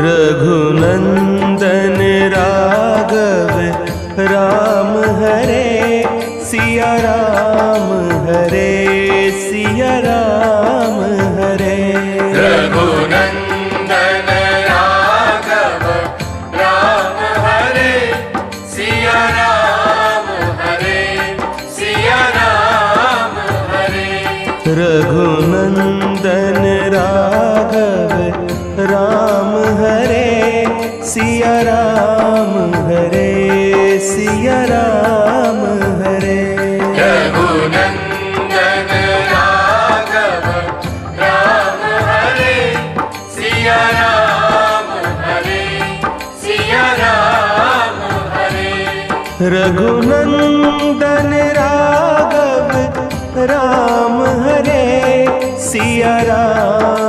Raghunandan Raghav Ram Hare Siya Ram Hare Siya Ram Hare. Raghunandan Raghav Ram Hare Siya Ram Hare Siya Ram Hare. Raghunandan Raghav Ram Hare Siya Ram Hare Siya Ram Hare. Raghunandan Raghav Ram Hare Siya Ram Hare Siya Ram Hare. Raghunandan Raghav Ram Hare Siya Ram